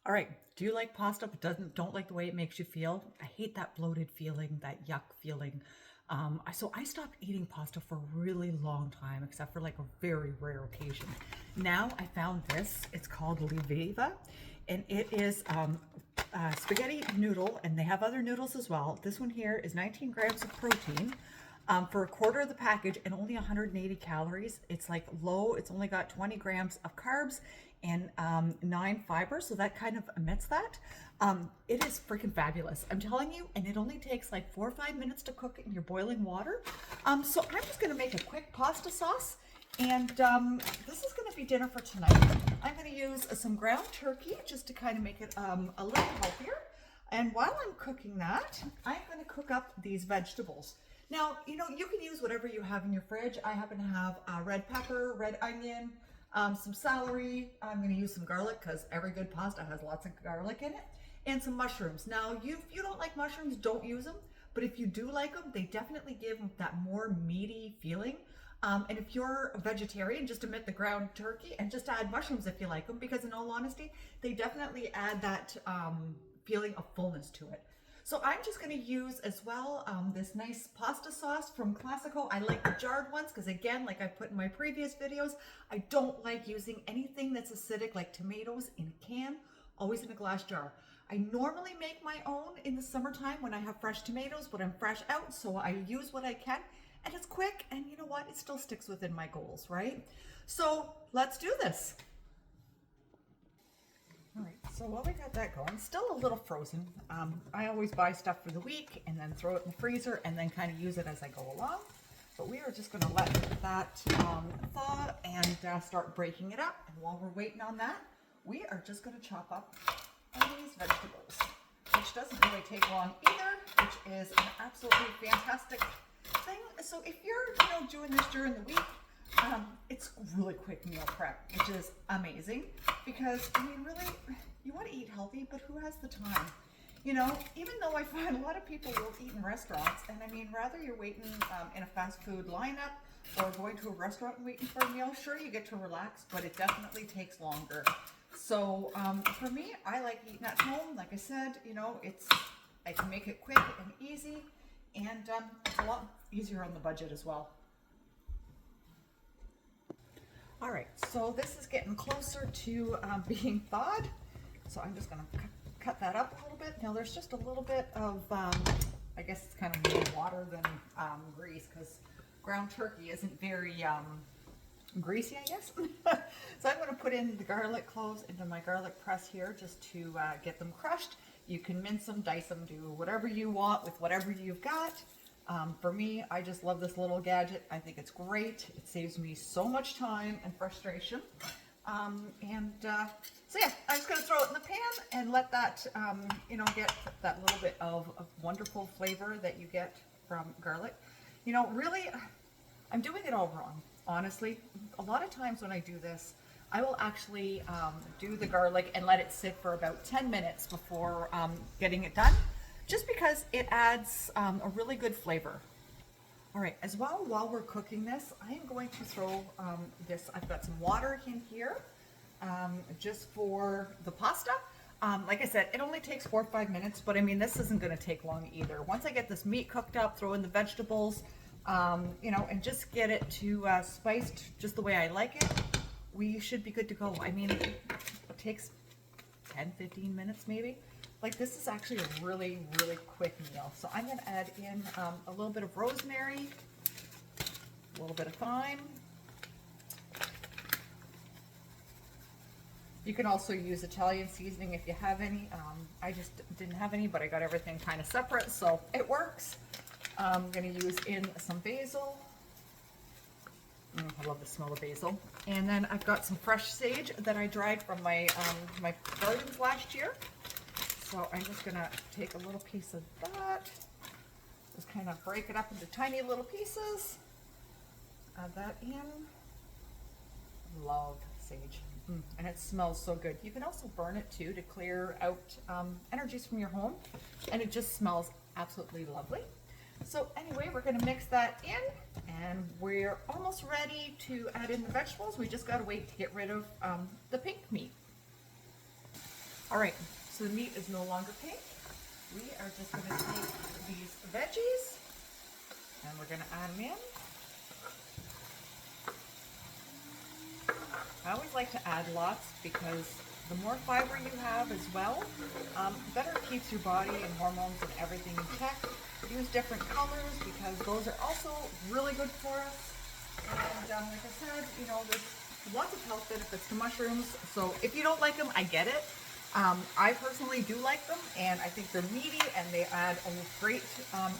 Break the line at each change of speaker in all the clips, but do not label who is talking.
All right. Do you like pasta but don't like the way it makes you feel? I hate that bloated feeling, that yuck feeling. So I stopped eating pasta for a really long time, except for like a very rare occasion. Now I found this. It's called Liviva, and it is spaghetti noodle, and they have other noodles as well. This one here is 19 grams of protein for a quarter of the package and only 180 calories. It's like low, it's only got 20 grams of carbs and 9 fiber, so that kind of omits that. It is freaking fabulous, I'm telling you, and it only takes like 4 or 5 minutes to cook it in your boiling water. So I'm just gonna make a quick pasta sauce, and this is gonna be dinner for tonight. I'm gonna use some ground turkey just to kind of make it a little healthier. And while I'm cooking that, I'm gonna cook up these vegetables. Now, you know, you can use whatever you have in your fridge. I happen to have red pepper, red onion, some celery. I'm going to use some garlic because every good pasta has lots of garlic in it, and some mushrooms. Now, if you don't like mushrooms, don't use them. But if you do like them, they definitely give that more meaty feeling. And if you're a vegetarian, just omit the ground turkey and just add mushrooms if you like them, because in all honesty, they definitely add that feeling of fullness to it. So I'm just going to use as well this nice pasta sauce from Classico. I like the jarred ones because, again, like I put in my previous videos, I don't like using anything that's acidic like tomatoes in a can, always in a glass jar. I normally make my own in the summertime when I have fresh tomatoes, but I'm fresh out, so I use what I can, and it's quick, and you know what? It still sticks within my goals, right? So let's do this. All right, so while we got that going, still a little frozen. I always buy stuff for the week and then throw it in the freezer and then kind of use it as I go along. But we are just going to let that thaw and start breaking it up. And while we're waiting on that, we are just going to chop up these vegetables, which doesn't really take long either, which is an absolutely fantastic thing. So if you're doing this during the week, it's really quick meal prep, which is amazing because, I mean, really, you want to eat healthy, but who has the time? You know, even though I find a lot of people will eat in restaurants, and I mean, rather you're waiting in a fast food lineup or going to a restaurant and waiting for a meal, sure, you get to relax, but it definitely takes longer. So for me, I like eating at home. Like I said, I can make it quick and easy, and it's a lot easier on the budget as well. All right, so this is getting closer to being thawed. So I'm just gonna cut that up a little bit. Now there's just a little bit of, I guess it's kind of more water than grease, because ground turkey isn't very greasy, I guess. So I'm gonna put in the garlic cloves into my garlic press here just to get them crushed. You can mince them, dice them, do whatever you want with whatever you've got. For me, I just love this little gadget. I think it's great. It saves me so much time and frustration. So yeah, I'm just going to throw it in the pan and let that, get that little bit of wonderful flavor that you get from garlic. Really, I'm doing it all wrong, honestly. A lot of times when I do this, I will actually do the garlic and let it sit for about 10 minutes before getting it done, just because it adds a really good flavor. All right, as well, while we're cooking this, I am going to throw this, I've got some water in here just for the pasta. Like I said, it only takes 4 or 5 minutes, but I mean, this isn't gonna take long either. Once I get this meat cooked up, throw in the vegetables, and just get it to spiced just the way I like it, we should be good to go. I mean, it takes 10, 15 minutes maybe. Like, this is actually a really, really quick meal. So I'm going to add in a little bit of rosemary, a little bit of thyme. You can also use Italian seasoning if you have any. I just didn't have any, but I got everything kind of separate, so it works. I'm going to use in some basil. I love the smell of basil. And then I've got some fresh sage that I dried from my my gardens last year. So I'm just gonna take a little piece of that, just kind of break it up into tiny little pieces, add that in. Love sage, and it smells so good. You can also burn it too to clear out energies from your home, and it just smells absolutely lovely. So anyway, we're gonna mix that in, and we're almost ready to add in the vegetables. We just gotta wait to get rid of the pink meat. All right, so the meat is no longer pink. We are just going to take these veggies and we're going to add them in. I always like to add lots because the more fiber you have as well, the better it keeps your body and hormones and everything in check. Use different colors because those are also really good for us. And like I said, you know, there's lots of health benefits to mushrooms. So if you don't like them, I get it. I personally do like them, and I think they're meaty and they add a great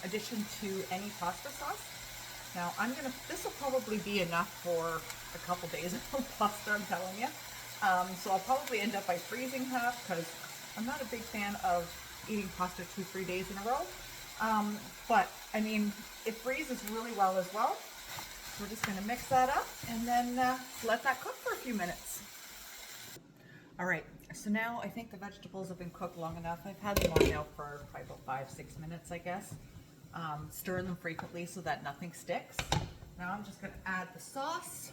addition to any pasta sauce. Now this will probably be enough for a couple days of pasta, I'm telling you. So I'll probably end up by freezing half because I'm not a big fan of eating pasta 2-3 days in a row. But I mean, it freezes really well as well. We're just going to mix that up and then let that cook for a few minutes. All right, so now I think the vegetables have been cooked long enough. I've had them on now for probably about 5-6 minutes, I guess. Stirring them frequently so that nothing sticks. Now I'm just going to add the sauce,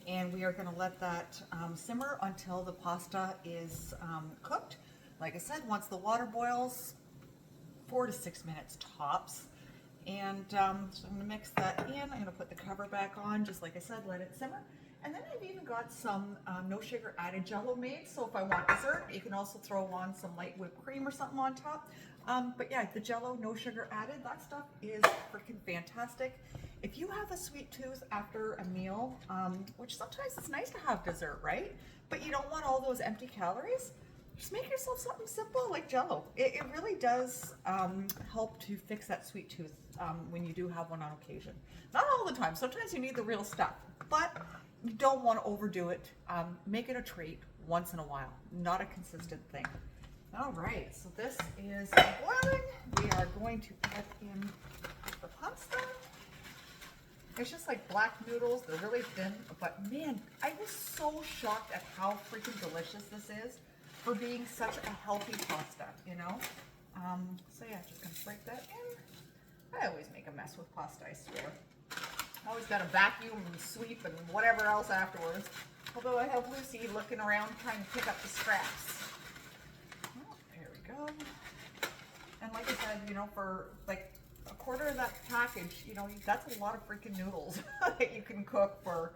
and we are going to let that simmer until the pasta is cooked. Like I said, once the water boils, 4 to 6 minutes tops. And so I'm going to mix that in. I'm going to put the cover back on, just like I said, let it simmer. And then I've even got some no sugar added Jello made. So if I want dessert, you can also throw on some light whipped cream or something on top. But yeah, the Jello, no sugar added, that stuff is freaking fantastic. If you have a sweet tooth after a meal, which sometimes it's nice to have dessert, right? But you don't want all those empty calories, just make yourself something simple like Jello. It really does help to fix that sweet tooth when you do have one on occasion. Not all the time. Sometimes you need the real stuff, but you don't want to overdo it. Make it a treat once in a while, not a consistent thing. All right, so this is boiling. We are going to add in the pasta. It's just like black noodles. They're really thin, but man, I was so shocked at how freaking delicious this is for being such a healthy pasta, you know? So yeah, just gonna break that in. I always make a mess with pasta, I swear. I always gotta vacuum and sweep and whatever else afterwards. Although I have Lucy looking around trying to pick up the scraps. Oh, there we go. And like I said, you know, for like a quarter of that package, you know, that's a lot of freaking noodles that you can cook for,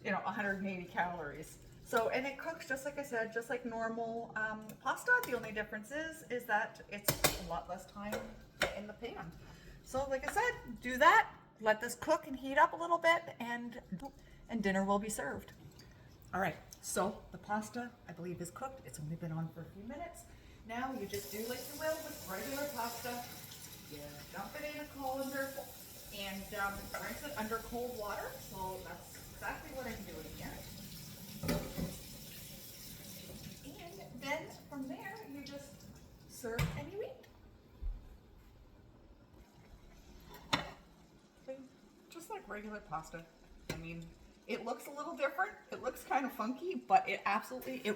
you know, 180 calories. So, and it cooks just like I said, just like normal pasta. The only difference is that it's a lot less time in the pan. So like I said, do that, let this cook and heat up a little bit, and dinner will be served. All right, so the pasta, I believe, is cooked. It's only been on for a few minutes. Now you just do like you will with regular pasta. You dump it in a colander and rinse it under cold water. So that's exactly what I'm doing here. And then from there, you just serve and you eat. Just like regular pasta. I mean, it looks a little different. It looks kind of funky, but it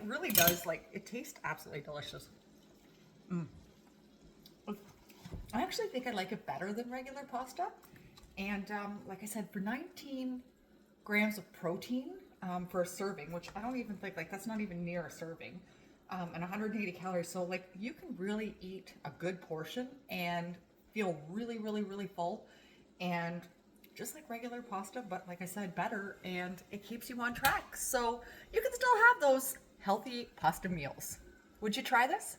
really does, like, it tastes absolutely delicious. I actually think I like it better than regular pasta. And like I said, for 19 grams of protein for a serving, which I don't even think, like, that's not even near a serving, and 180 calories. So like, you can really eat a good portion and feel really, really, really full. And just like regular pasta, but like I said, better, and it keeps you on track. So you can still have those healthy pasta meals. Would you try this?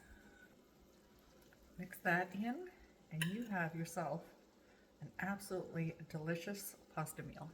Mix that in, and you have yourself an absolutely delicious pasta meal.